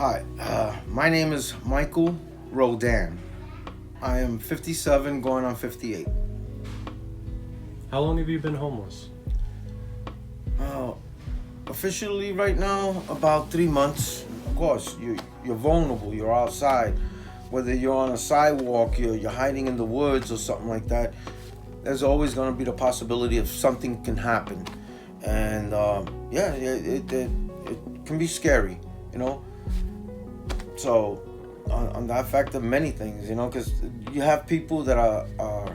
Hi, my name is Michael Rodan. I am 57 going on 58. How long have you been homeless? Uh, Officially right now, about 3 months. Of course, you're vulnerable, you're outside. Whether you're on a sidewalk, you're hiding in the woods or something like that, there's always going to be the possibility of something can happen. And it can be scary, you know? So, on that fact of many things, because you have people that are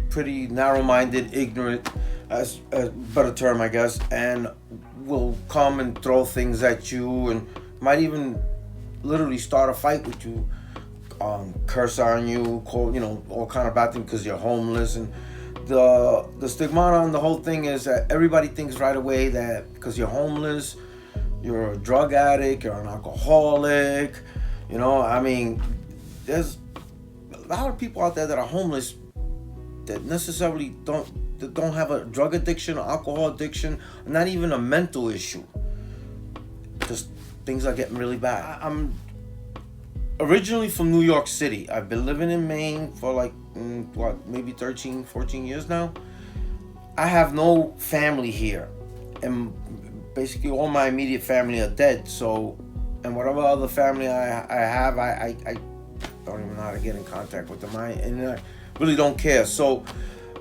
pretty narrow-minded, ignorant, as a better term, I guess, and will come and throw things at you, and might even literally start a fight with you, curse on you, call all kind of bad things because you're homeless. And the stigma on the whole thing is that everybody thinks right away that because you're homeless, you're a drug addict, you're an alcoholic. There's a lot of people out there that are homeless that necessarily don't have a drug addiction or alcohol addiction, or not even a mental issue. Just things are getting really bad. I'm originally from New York City. I've been living in Maine for maybe 13, 14 years now. I have no family here, and basically all my immediate family are dead. So, and whatever other family I have, I don't even know how to get in contact with them. I really don't care. So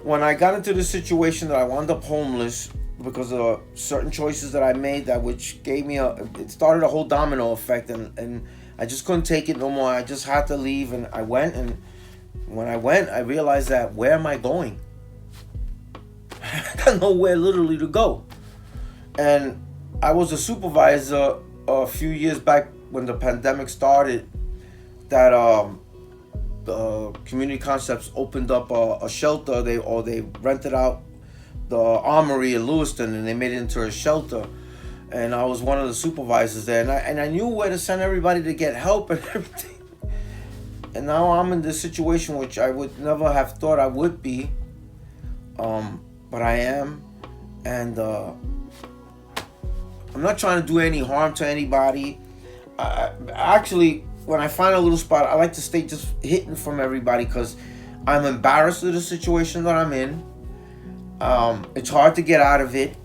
when I got into the situation that I wound up homeless because of certain choices that I made, that which gave me it started a whole domino effect, and I just couldn't take it no more. I just had to leave, and I went. And when I went, I realized that where am I going? I got nowhere literally to go. And I was a supervisor a few years back when the pandemic started, that Community Concepts opened up a shelter. They rented out the armory in Lewiston, and they made it into a shelter. And I was one of the supervisors there, and I knew where to send everybody to get help and everything. And now I'm in this situation which I would never have thought I would be, but I am. And I'm not trying to do any harm to anybody. Actually, when I find a little spot, I like to stay just hidden from everybody because I'm embarrassed of the situation that I'm in. It's hard to get out of it,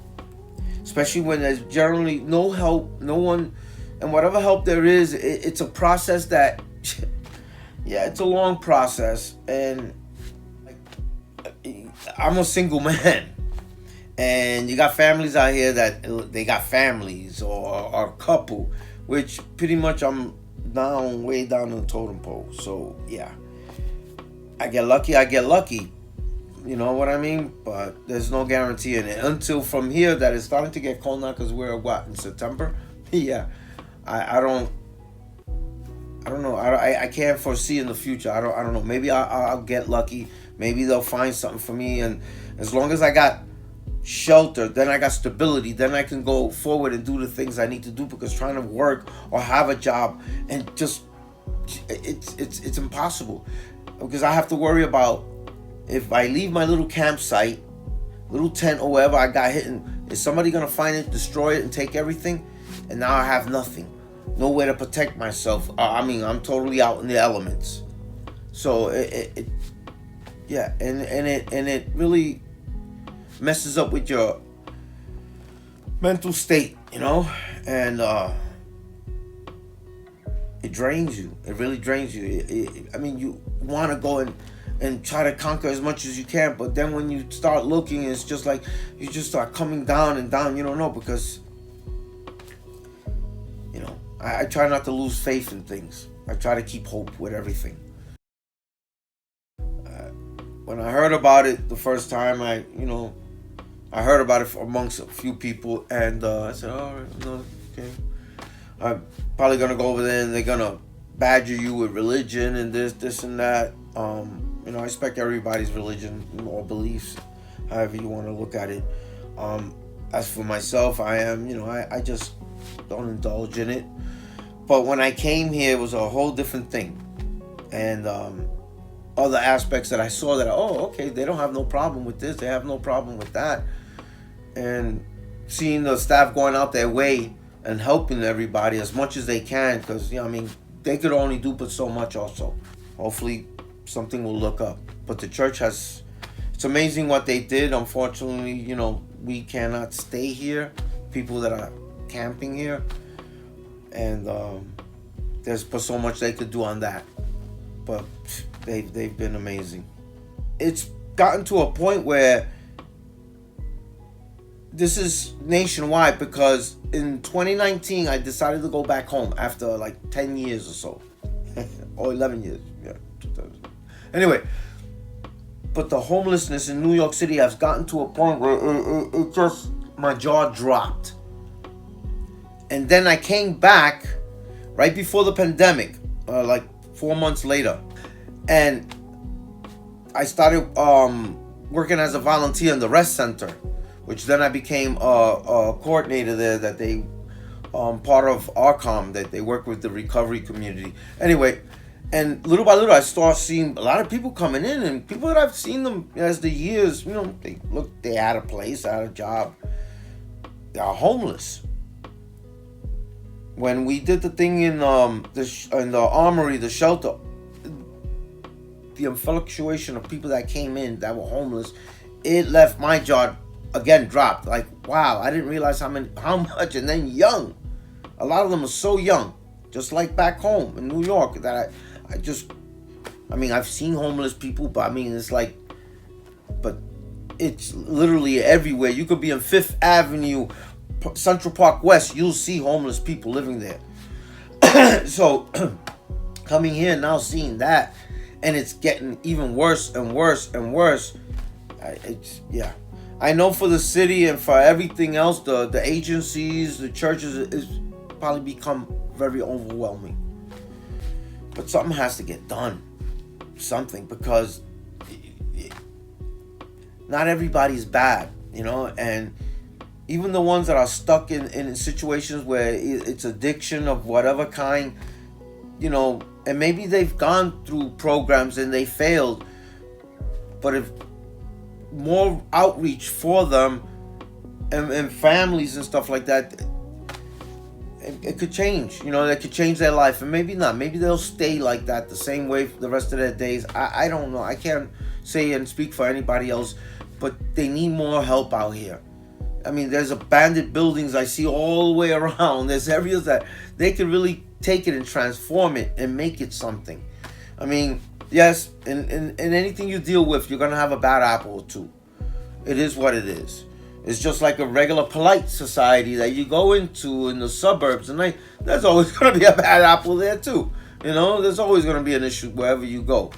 especially when there's generally no help, no one, and whatever help there is, it's a process that, yeah, it's a long process. And I'm a single man. And you got families out here that they got families or a couple, which pretty much I'm way down in the totem pole. So yeah, I get lucky. You know what I mean? But there's no guarantee in it until from here that it's starting to get cold now, because we're in September. Yeah, I don't know. I can't foresee in the future. I don't know. Maybe I'll get lucky. Maybe they'll find something for me, and as long as I got shelter, then I got stability, then I can go forward and do the things I need to do, because trying to work or have a job and just it's impossible, because I have to worry about if I leave my little campsite, little tent or wherever I got hidden, is somebody gonna find it, destroy it, and take everything? And now I have nothing, nowhere to protect myself. I'm totally out in the elements. So it really messes up with your mental state, and it drains you. It really drains you. You want to go and try to conquer as much as you can, but then when you start looking, it's just like you just start coming down and down. You don't know, because I try not to lose faith in things. I try to keep hope with everything. When I heard about it the first time, I heard about it amongst a few people, and I said, all right, no, okay. I'm probably going to go over there, and they're going to badger you with religion and this and that. I respect everybody's religion or beliefs, however you want to look at it. As for myself, I just don't indulge in it. But when I came here, it was a whole different thing. And other aspects that I saw that, okay, they don't have no problem with this, they have no problem with that. And seeing the staff going out their way and helping everybody as much as they can, because I mean, they could only do but so much also. Hopefully something will look up. But the church has, it's amazing what they did. Unfortunately, we cannot stay here, people that are camping here, and there's but so much they could do on that. But they've been amazing. It's gotten to a point where this is nationwide, because in 2019 I decided to go back home after like 10 years or so or 11 years. Yeah. Anyway, but the homelessness in New York City has gotten to a point where it just, my jaw dropped. And then I came back right before the pandemic, like 4 months later, and I started working as a volunteer in the rest center, which then I became a coordinator there, that they part of ARCOM, that they work with the recovery community. Anyway, and little by little I start seeing a lot of people coming in, and people that I've seen them as the years, they had a place, had a job, they are homeless. When we did the thing in the armory, the shelter, the fluctuation of people that came in that were homeless, it left my jaw again dropped. Like, wow, I didn't realize how much, and then young. A lot of them are so young, just like back home in New York, that I've seen homeless people, but but it's literally everywhere. You could be in Fifth Avenue, Central Park West, you'll see homeless people living there. So coming here now, seeing that, and it's getting even worse and worse and worse. I know for the city and for everything else, the agencies, the churches, is probably become very overwhelming. But something has to get done. Something, because not everybody's bad, and even the ones that are stuck in situations where it's addiction of whatever kind, and maybe they've gone through programs and they failed, but if more outreach for them and families and stuff like that, it could change. They could change their life, and maybe not. Maybe they'll stay like that the same way for the rest of their days. I don't know. I can't say and speak for anybody else, but they need more help out here. I mean, there's abandoned buildings I see all the way around. There's areas that they could really take it and transform it and make it something. I mean, yes, in anything you deal with, you're going to have a bad apple or two. It is what it is. It's just like a regular polite society that you go into in the suburbs, and there's always going to be a bad apple there too. There's always going to be an issue wherever you go.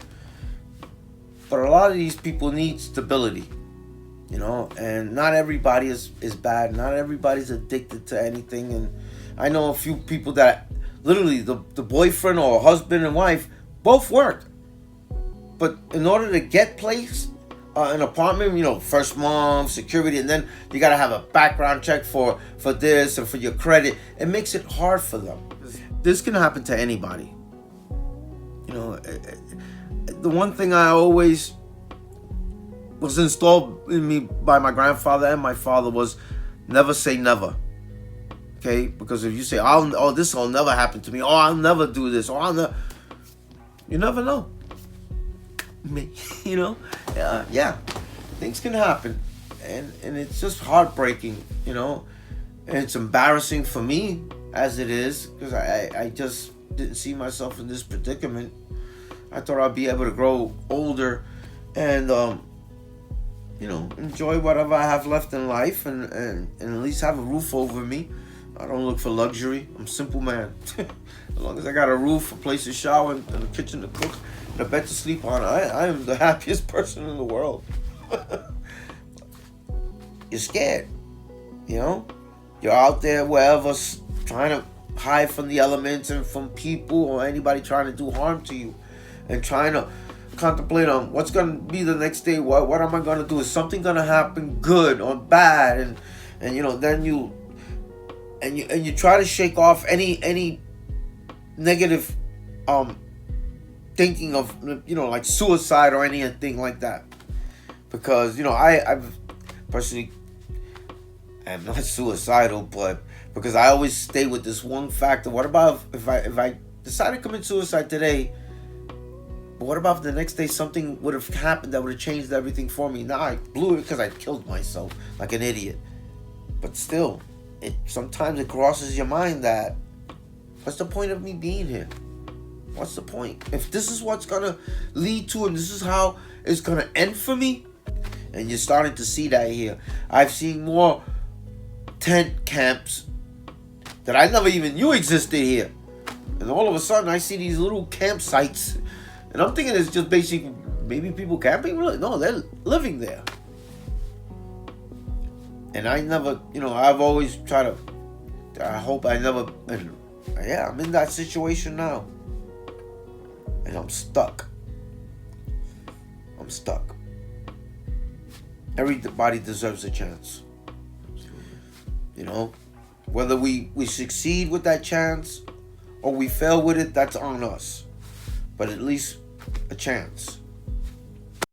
But a lot of these people need stability. And not everybody is bad. Not everybody's addicted to anything. And I know a few people that literally the boyfriend or husband and wife both work, but in order to get placed an apartment, first month security, and then you got to have a background check for this and for your credit. It makes it hard for them. This can happen to anybody. The one thing I always was installed in me by my grandfather and my father was never say never. Okay? Because if you say, this will never happen to me, I'll never do this, you never know. Yeah, things can happen, and it's just heartbreaking, and it's embarrassing for me as it is, because I just didn't see myself in this predicament. I thought I'd be able to grow older and enjoy whatever I have left in life, and at least have a roof over me. I don't look for luxury. I'm a simple man. As long as I got a roof, a place to shower, and a kitchen to cook, and a bed to sleep on, I am the happiest person in the world. You're scared. You're out there wherever trying to hide from the elements and from people or anybody trying to do harm to you, and trying to contemplate on what's going to be the next day. What am I going to do? Is something going to happen, good or bad? And then you try to shake off any negative thinking of like suicide or anything like that, because I've personally, I'm not suicidal, but Because I always stay with this one factor. What about if I decide to commit suicide today? But what about if the next day something would have happened that would have changed everything for me? Now I blew it because I killed myself like an idiot. But still, sometimes it crosses your mind that, what's the point of me being here? What's the point? If this is what's gonna lead to, and this is how it's gonna end for me, and you're starting to see that here. I've seen more tent camps that I never even knew existed here. And all of a sudden I see these little campsites. And I'm thinking it's just basically maybe people camping. No, they're living there. And I never, I've always tried to, I hope I never, and yeah, I'm in that situation now. And I'm stuck. Everybody deserves a chance. Whether we succeed with that chance or we fail with it, that's on us. But at least a chance.